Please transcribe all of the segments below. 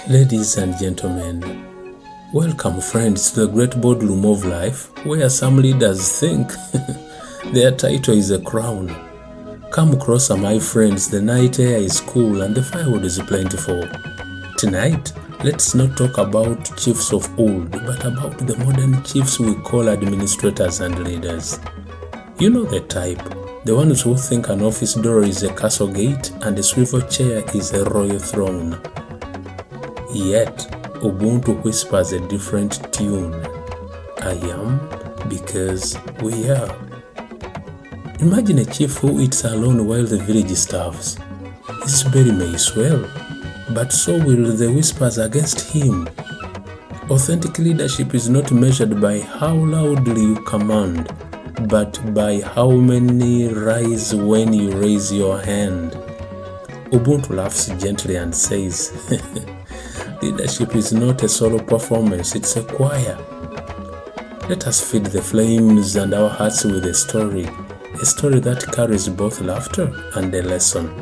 Ladies and gentlemen, welcome friends to the great boardroom of life, where some leaders think their title is a crown. Come closer, my friends, the night air is cool and the firewood is plentiful. Tonight, let's not talk about chiefs of old, but about the modern chiefs we call administrators and leaders. You know the type, the ones who think an office door is a castle gate and a swivel chair is a royal throne. Yet, Ubuntu whispers a different tune. I am because we are. Imagine a chief who eats alone while the village starves. His belly may swell, but so will the whispers against him. Authentic leadership is not measured by how loudly you command, but by how many rise when you raise your hand. Ubuntu laughs gently and says, leadership is not a solo performance, it's a choir. Let us feed the flames and our hearts with a story that carries both laughter and a lesson.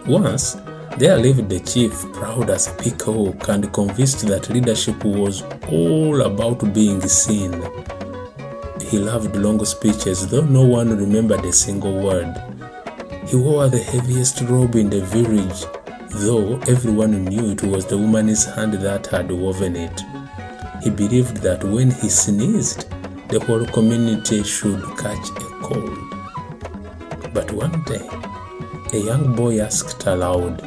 Once, there lived a chief proud as a peacock and convinced that leadership was all about being seen. He loved long speeches, though no one remembered a single word. He wore the heaviest robe in the village, though everyone knew it was the woman's hand that had woven it. He believed that when he sneezed, the whole community should catch a cold. But one day, a young boy asked aloud,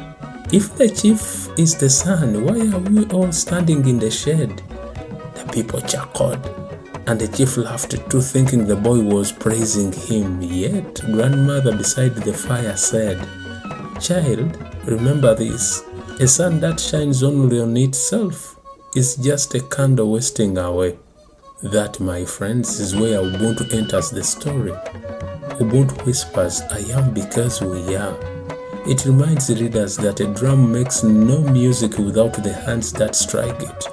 "If the chief is the sun, why are we all standing in the shade?" The people chuckled, and the chief laughed too, thinking the boy was praising him. Yet, grandmother beside the fire said, "Child, remember this, a sun that shines only on itself is just a candle wasting away." That, my friends, is where Ubuntu enters the story. Ubuntu whispers, I am because we are. It reminds readers that a drum makes no music without the hands that strike it,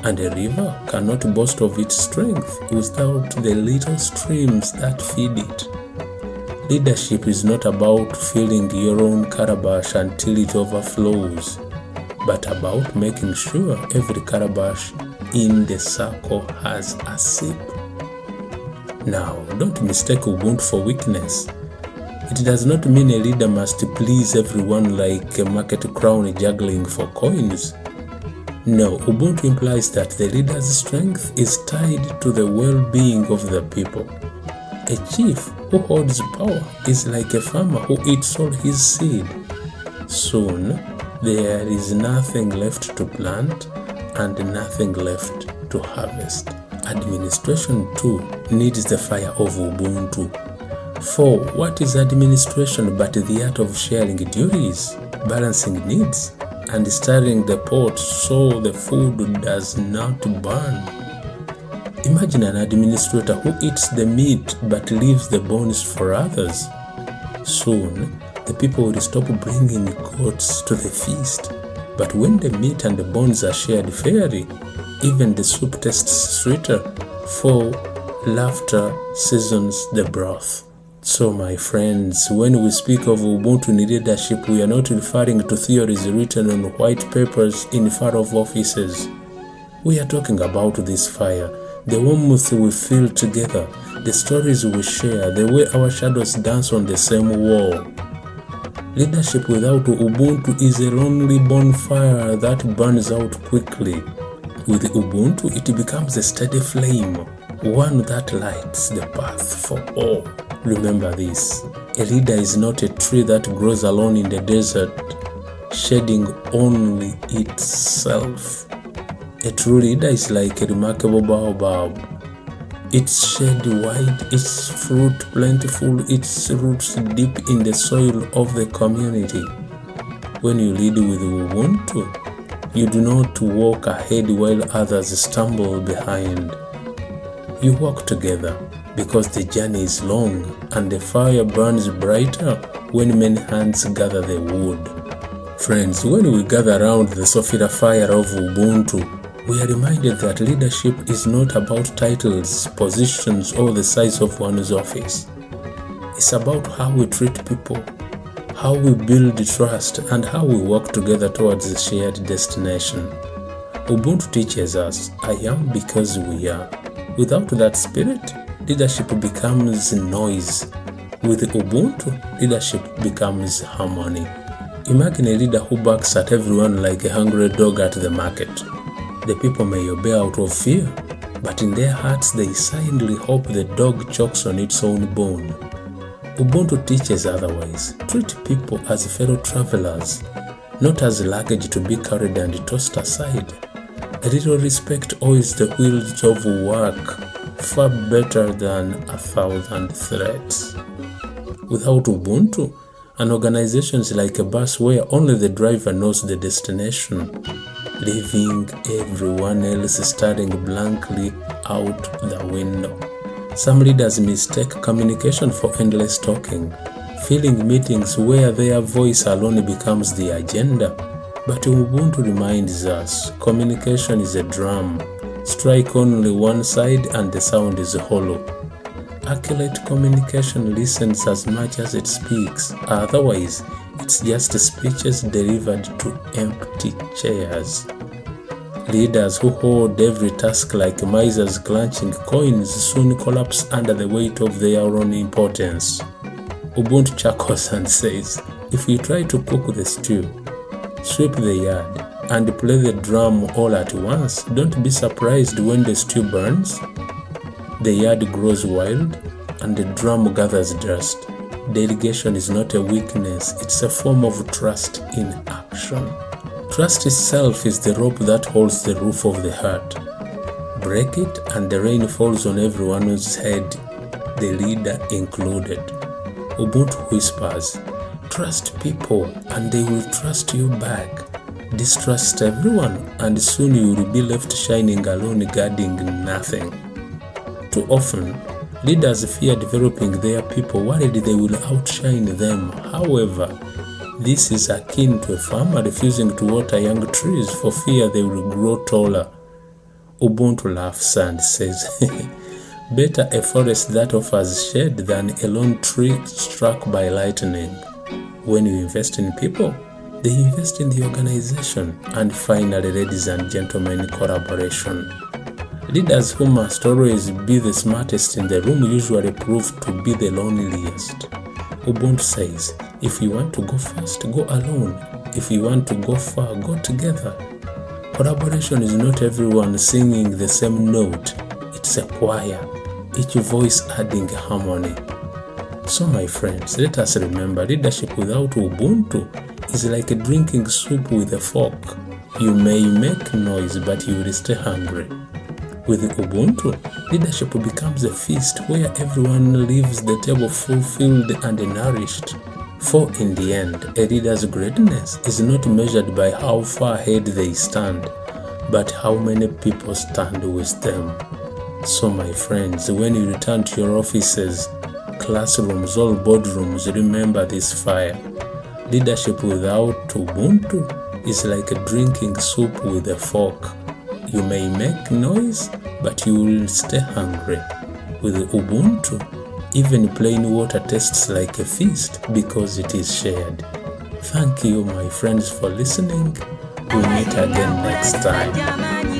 and a river cannot boast of its strength without the little streams that feed it. Leadership is not about filling your own calabash until it overflows, but about making sure every calabash in the circle has a sip. Now, don't mistake Ubuntu for weakness. It does not mean a leader must please everyone like a market crown juggling for coins. No, Ubuntu implies that the leader's strength is tied to the well-being of the people. A chief who holds power is like a farmer who eats all his seed. Soon, there is nothing left to plant and nothing left to harvest. Administration too needs the fire of Ubuntu. For what is administration but the art of sharing duties, balancing needs, and stirring the pot so the food does not burn? Imagine an administrator who eats the meat but leaves the bones for others. Soon, the people will stop bringing goats to the feast. But when the meat and the bones are shared fairly, even the soup tastes sweeter, for laughter seasons the broth. So, my friends, when we speak of Ubuntu in leadership, we are not referring to theories written on white papers in far-off offices. We are talking about this fire, the warmth we feel together, the stories we share, the way our shadows dance on the same wall. Leadership without Ubuntu is a lonely bonfire that burns out quickly. With Ubuntu, it becomes a steady flame, one that lights the path for all. Remember this, a leader is not a tree that grows alone in the desert, shading only itself. A true leader is like a remarkable baobab. Its shade wide, its fruit plentiful, its roots deep in the soil of the community. When you lead with Ubuntu, you do not walk ahead while others stumble behind. You walk together because the journey is long and the fire burns brighter when many hands gather the wood. Friends, when we gather around the sulfur fire of Ubuntu, we are reminded that leadership is not about titles, positions, or the size of one's office. It's about how we treat people, how we build trust, and how we work together towards a shared destination. Ubuntu teaches us, I am because we are. Without that spirit, leadership becomes noise. With Ubuntu, leadership becomes harmony. Imagine a leader who barks at everyone like a hungry dog at the market. The people may obey out of fear, but in their hearts they silently hope the dog chokes on its own bone. Ubuntu teaches otherwise. Treat people as fellow travelers, not as luggage to be carried and tossed aside. A little respect oils the wheels of work far better than 1,000 threats. Without Ubuntu, an organization is like a bus where only the driver knows the destination, leaving everyone else staring blankly out the window. Some leaders mistake communication for endless talking, filling meetings where their voice alone becomes the agenda. But Ubuntu reminds us, communication is a drum. Strike only one side and the sound is hollow. Accurate communication listens as much as it speaks, otherwise it's just speeches delivered to empty chairs. Leaders who hold every task like misers clutching coins soon collapse under the weight of their own importance. Ubuntu chuckles and says, if you try to cook the stew, sweep the yard, and play the drum all at once, don't be surprised when the stew burns, the yard grows wild, and the drum gathers dust. Delegation is not a weakness, it's a form of trust in action. Trust itself is the rope that holds the roof of the heart. Break it and the rain falls on everyone's head, the leader included. Ubuntu whispers, trust people and they will trust you back. Distrust everyone and soon you will be left shining alone guarding nothing. Too often, leaders fear developing their people, worried they will outshine them. However, this is akin to a farmer refusing to water young trees for fear they will grow taller. Ubuntu laughs and says, better a forest that offers shade than a lone tree struck by lightning. When you invest in people, they invest in the organization. And finally, ladies and gentlemen, collaboration. Leaders who must always be the smartest in the room usually prove to be the loneliest. Ubuntu says, if you want to go fast, go alone. If you want to go far, go together. Collaboration is not everyone singing the same note. It's a choir, each voice adding harmony. So my friends, let us remember, leadership without Ubuntu is like drinking soup with a fork. You may make noise, but you will stay hungry. With Ubuntu, leadership becomes a feast where everyone leaves the table fulfilled and nourished. For in the end, a leader's greatness is not measured by how far ahead they stand, but how many people stand with them. So my friends, when you return to your offices, classrooms, or boardrooms, remember this fire. Leadership without Ubuntu is like drinking soup with a fork. You may make noise, but you will stay hungry. With Ubuntu, even plain water tastes like a feast because it is shared. Thank you, my friends, for listening. We'll meet again next time.